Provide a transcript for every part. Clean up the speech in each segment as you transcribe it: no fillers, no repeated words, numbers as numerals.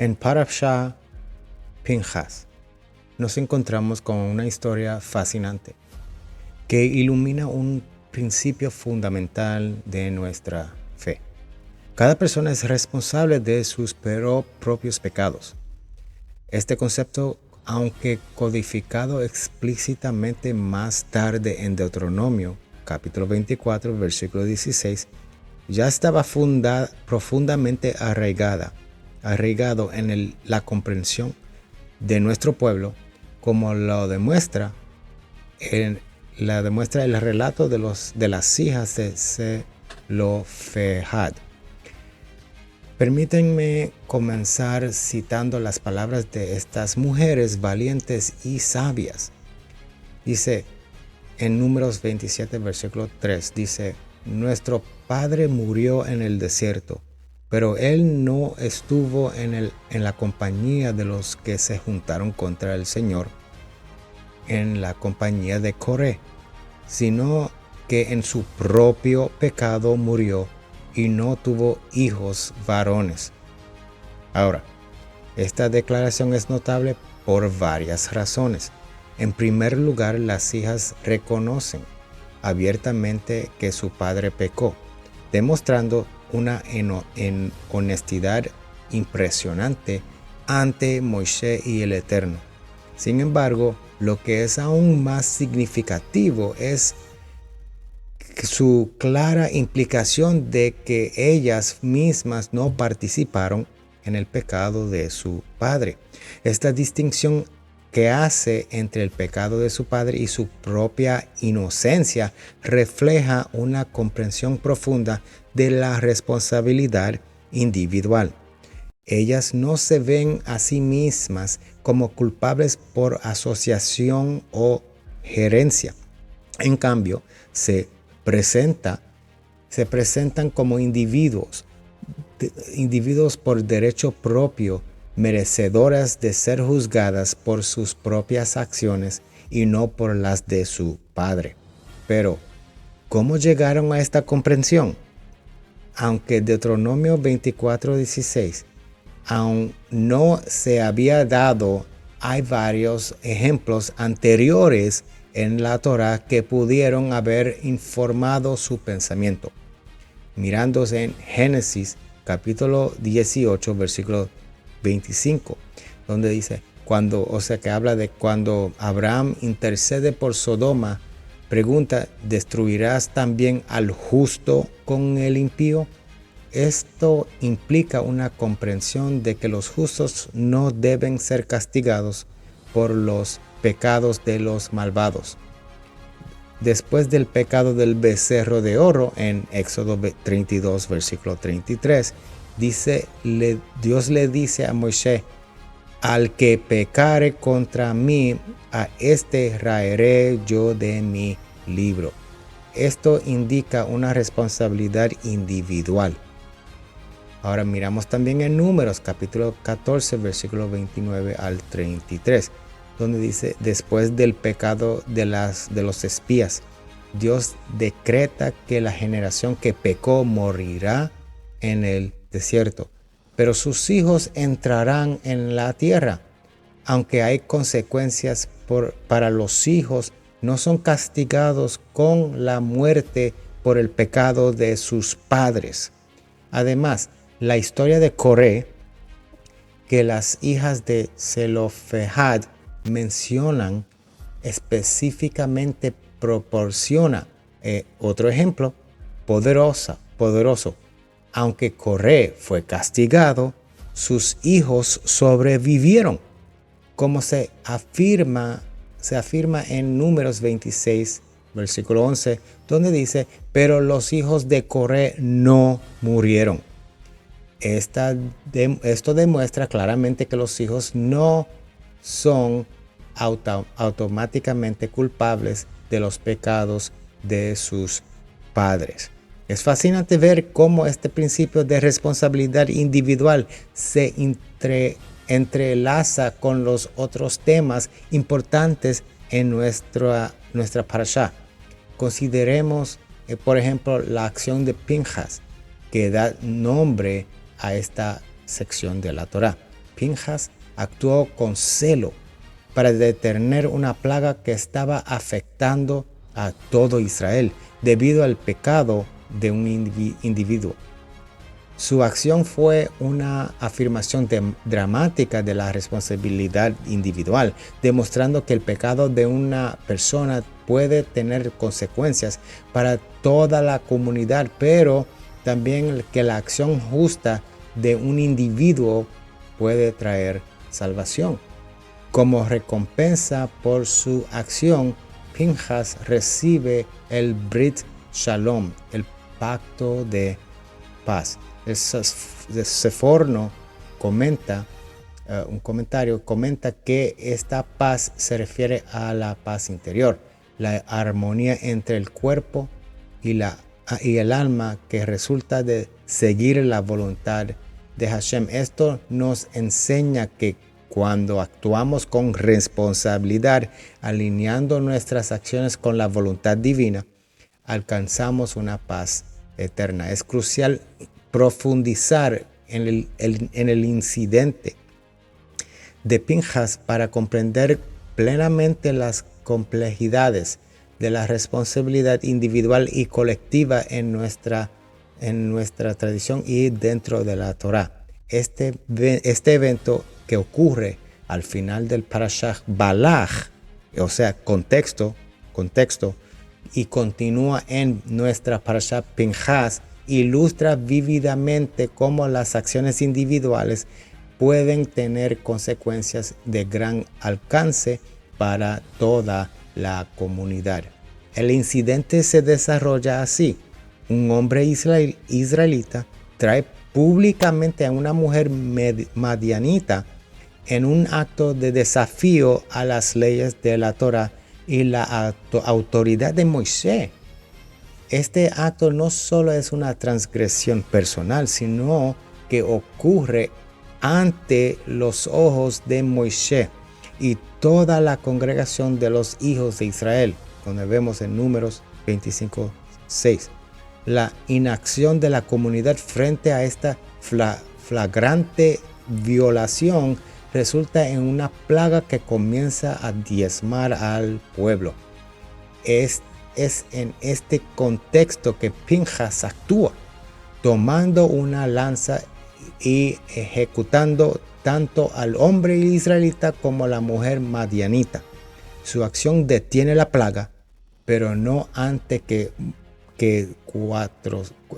En Parashah Pinhas nos encontramos con una historia fascinante que ilumina un principio fundamental de nuestra fe. Cada persona es responsable de sus propios pecados. Este concepto, aunque codificado explícitamente más tarde en Deuteronomio, capítulo 24, versículo 16, ya estaba profundamente arraigado en la comprensión de nuestro pueblo, como lo demuestra el relato de las hijas de Zelofehad. Permítanme comenzar citando las palabras de estas mujeres valientes y sabias. Dice en Números 27, versículo 3, dice: nuestro padre murió en el desierto, pero él no estuvo en la compañía de los que se juntaron contra el Señor, en la compañía de Coré, sino que en su propio pecado murió y no tuvo hijos varones. Ahora, esta declaración es notable por varias razones. En primer lugar, las hijas reconocen abiertamente que su padre pecó, demostrando una honestidad impresionante ante Moisés y el Eterno. Sin embargo, lo que es aún más significativo es su clara implicación de que ellas mismas no participaron en el pecado de su padre. Esta distinción que hace entre el pecado de su padre y su propia inocencia refleja una comprensión profunda de la responsabilidad individual. Ellas no se ven a sí mismas como culpables por asociación o gerencia. En cambio, se presentan como individuos por derecho propio, merecedoras de ser juzgadas por sus propias acciones y no por las de su padre. Pero, ¿cómo llegaron a esta comprensión? Aunque Deuteronomio 24:16 aún no se había dado, hay varios ejemplos anteriores en la Torá que pudieron haber informado su pensamiento. Mirándose en Génesis capítulo 18, versículo 25, donde dice, que habla de cuando Abraham intercede por Sodoma, pregunta: ¿destruirás también al justo con el impío? Esto implica una comprensión de que los justos no deben ser castigados por los pecados de los malvados. Después del pecado del becerro de oro, en Éxodo 32, versículo 33, Dios le dice a Moisés: al que pecare contra mí, a este raeré yo de mi libro. Esto indica una responsabilidad individual. Ahora miramos también en Números, capítulo 14, versículo 29 al 33, donde dice: después del pecado de los espías, Dios decreta que la generación que pecó morirá en el desierto, pero sus hijos entrarán en la tierra. Aunque hay consecuencias para los hijos, no son castigados con la muerte por el pecado de sus padres. Además, la historia de Coré, que las hijas de Zelofehad mencionan específicamente, proporciona otro ejemplo poderoso. Aunque Coré fue castigado, sus hijos sobrevivieron, como se afirma en Números 26, versículo 11, donde dice: pero los hijos de Coré no murieron. Esto demuestra claramente que los hijos no son automáticamente culpables de los pecados de sus padres. Es fascinante ver cómo este principio de responsabilidad individual se entrelaza con los otros temas importantes en nuestra parashá. Consideremos, por ejemplo, la acción de Pinhas, que da nombre a esta sección de la Torá. Pinjas actuó con celo para detener una plaga que estaba afectando a todo Israel debido al pecado de un individuo. Su acción fue una afirmación dramática de la responsabilidad individual, demostrando que el pecado de una persona puede tener consecuencias para toda la comunidad, pero también que la acción justa de un individuo puede traer salvación. Como recompensa por su acción, Pinjas recibe el Brit Shalom, el pacto de paz. El Seforno comenta, comenta que esta paz se refiere a la paz interior, la armonía entre el cuerpo y el alma que resulta de seguir la voluntad de Hashem. Esto nos enseña que cuando actuamos con responsabilidad, alineando nuestras acciones con la voluntad divina, alcanzamos una paz eterna. Es crucial profundizar en el incidente de Pinjas para comprender plenamente las complejidades de la responsabilidad individual y colectiva en nuestra tradición y dentro de la Torá. Este evento que ocurre al final del Parashah Balach, o sea, contexto, y continúa en nuestra Parashah Pinjas, ilustra vívidamente cómo las acciones individuales pueden tener consecuencias de gran alcance para toda la comunidad. El incidente se desarrolla así. Un hombre israelita trae públicamente a una mujer madianita en un acto de desafío a las leyes de la Torá y la autoridad de Moisés. Este acto no solo es una transgresión personal, sino que ocurre ante los ojos de Moisés y toda la congregación de los hijos de Israel, donde vemos en Números 25:6. La inacción de la comunidad frente a esta flagrante violación resulta en una plaga que comienza a diezmar al pueblo. Es en este contexto que Pinjas actúa, tomando una lanza y ejecutando tanto al hombre israelita como a la mujer madianita. Su acción detiene la plaga, pero no antes que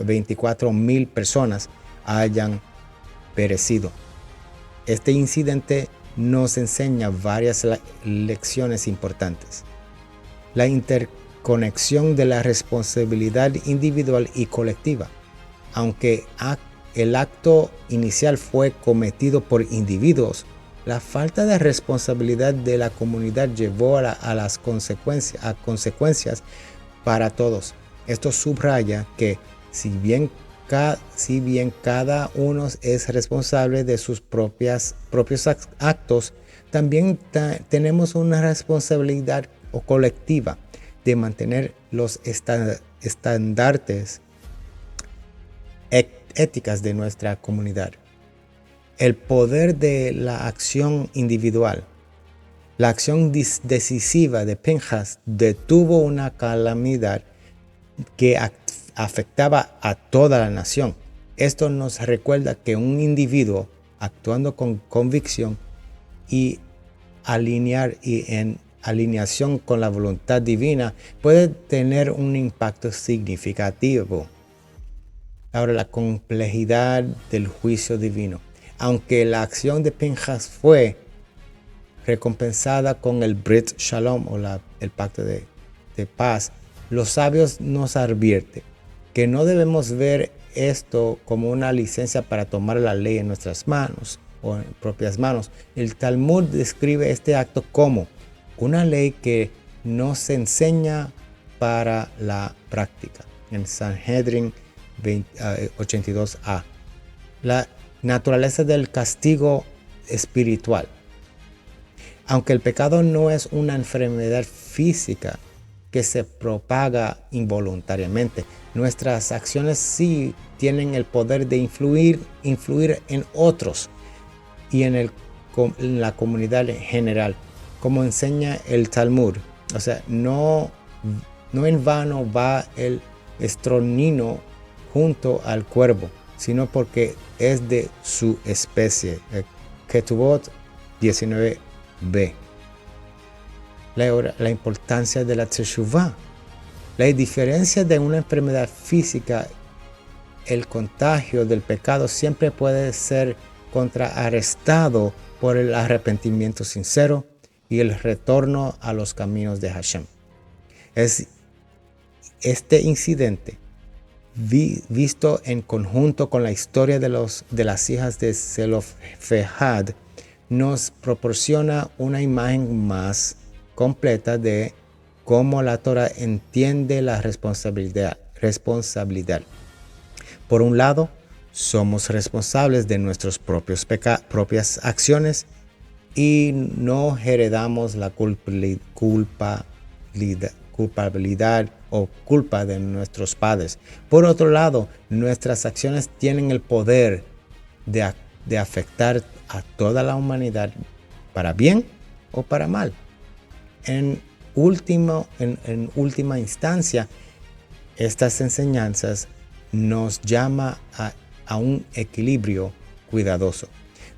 24,000 personas hayan perecido. Este incidente nos enseña varias lecciones importantes. La interconexión de la responsabilidad individual y colectiva. Aunque el acto inicial fue cometido por individuos, la falta de responsabilidad de la comunidad llevó a las consecuencias para todos. Esto subraya que si bien cada uno es responsable de sus propios actos, también tenemos una responsabilidad colectiva de mantener los estandartes éticas de nuestra comunidad. El poder de la acción individual. La acción decisiva de Pinjas detuvo una calamidad que afectaba a toda la nación. Esto nos recuerda que un individuo actuando con convicción y en alineación con la voluntad divina puede tener un impacto significativo. Ahora, la complejidad del juicio divino. Aunque la acción de Pinjas fue recompensada con el Brit Shalom o el pacto de paz, los sabios nos advierten que no debemos ver esto como una licencia para tomar la ley en nuestras manos o en propias manos. El Talmud describe este acto como una ley que nos enseña para la práctica. En Sanhedrin 82a. La naturaleza del castigo espiritual. Aunque el pecado no es una enfermedad física que se propaga involuntariamente, nuestras acciones sí tienen el poder de influir en otros y en la comunidad en general, como enseña el Talmud. O sea, no en vano va el estronino junto al cuervo, sino porque es de su especie. Ketubot 19b. La importancia de la teshuvah. La diferencia de una enfermedad física, el contagio del pecado siempre puede ser contrarrestado por el arrepentimiento sincero y el retorno a los caminos de Hashem. Este incidente, visto en conjunto con la historia de las hijas de Zelofehad, nos proporciona una imagen más completa de cómo la Torah entiende la responsabilidad. Por un lado, somos responsables de nuestras propias acciones y no heredamos la culpabilidad o culpa de nuestros padres. Por otro lado, nuestras acciones tienen el poder de afectar a toda la humanidad para bien o para mal. En última instancia, estas enseñanzas nos llama a un equilibrio cuidadoso.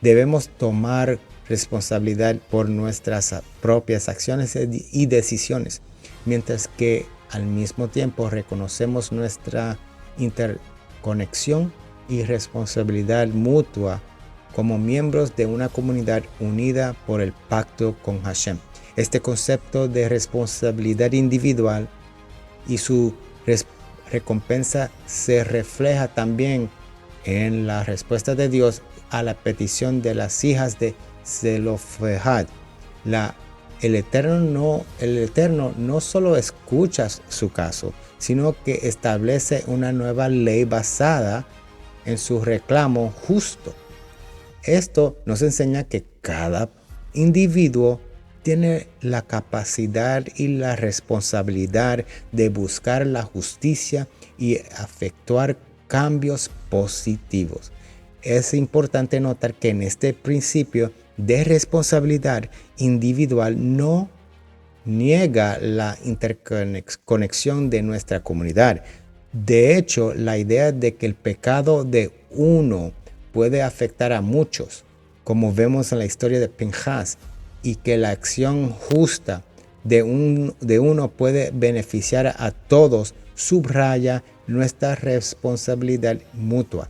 Debemos tomar responsabilidad por nuestras propias acciones y decisiones, mientras que al mismo tiempo reconocemos nuestra interconexión y responsabilidad mutua como miembros de una comunidad unida por el pacto con Hashem. Este concepto de responsabilidad individual y su recompensa se refleja también en la respuesta de Dios a la petición de las hijas de Zelofehad. El Eterno no solo escucha su caso, sino que establece una nueva ley basada en su reclamo justo. Esto nos enseña que cada individuo tiene la capacidad y la responsabilidad de buscar la justicia y efectuar cambios positivos. Es importante notar que en este principio de responsabilidad individual no niega la interconexión de nuestra comunidad. De hecho, la idea de que el pecado de uno puede afectar a muchos, como vemos en la historia de Pinhas, y que la acción justa de uno puede beneficiar a todos, subraya nuestra responsabilidad mutua.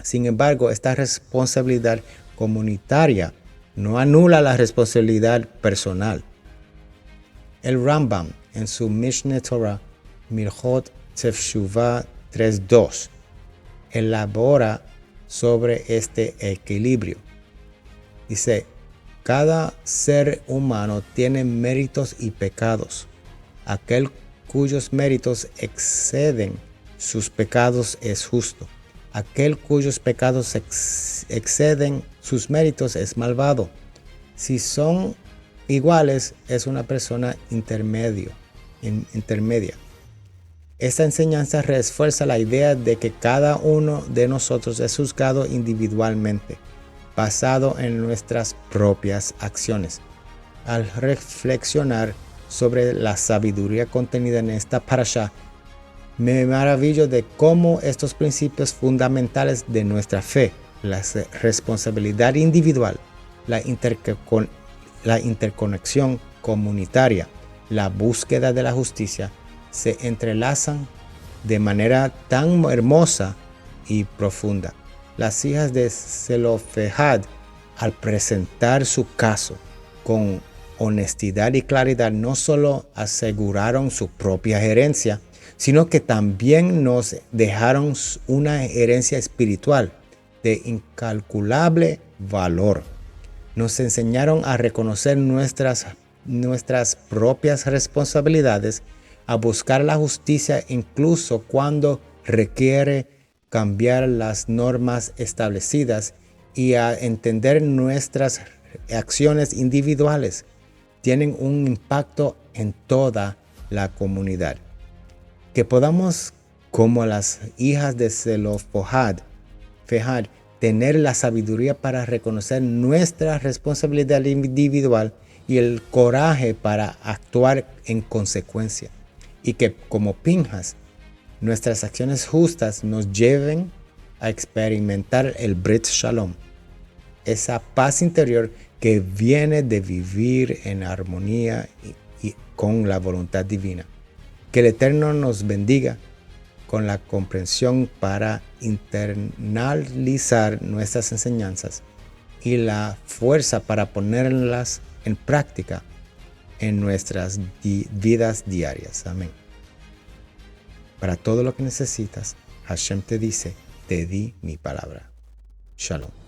Sin embargo, esta responsabilidad comunitaria no anula la responsabilidad personal. El Rambam, en su Mishneh Torah, Milchot Teshuvah 3.2, elabora sobre este equilibrio. Dice: cada ser humano tiene méritos y pecados. Aquel cuyos méritos exceden sus pecados es justo. Aquel cuyos pecados exceden sus méritos es malvado. Si son iguales, es una persona intermedia. Esta enseñanza refuerza la idea de que cada uno de nosotros es juzgado individualmente, basado en nuestras propias acciones. Al reflexionar sobre la sabiduría contenida en esta parashá, me maravillo de cómo estos principios fundamentales de nuestra fe, la responsabilidad individual, la interconexión comunitaria, la búsqueda de la justicia, se entrelazan de manera tan hermosa y profunda. Las hijas de Zelofehad, al presentar su caso con honestidad y claridad, no solo aseguraron su propia herencia, sino que también nos dejaron una herencia espiritual de incalculable valor. Nos enseñaron a reconocer nuestras propias responsabilidades, a buscar la justicia incluso cuando requiere cambiar las normas establecidas, y a entender nuestras acciones individuales tienen un impacto en toda la comunidad. Que podamos, como las hijas de Zelofehad, tener la sabiduría para reconocer nuestra responsabilidad individual y el coraje para actuar en consecuencia. Y que como Pinhas, nuestras acciones justas nos lleven a experimentar el Brit Shalom, esa paz interior que viene de vivir en armonía y con la voluntad divina. Que el Eterno nos bendiga con la comprensión para internalizar nuestras enseñanzas y la fuerza para ponerlas en práctica en nuestras vidas diarias. Amén. Para todo lo que necesitas, Hashem te dice, te di mi palabra. Shalom.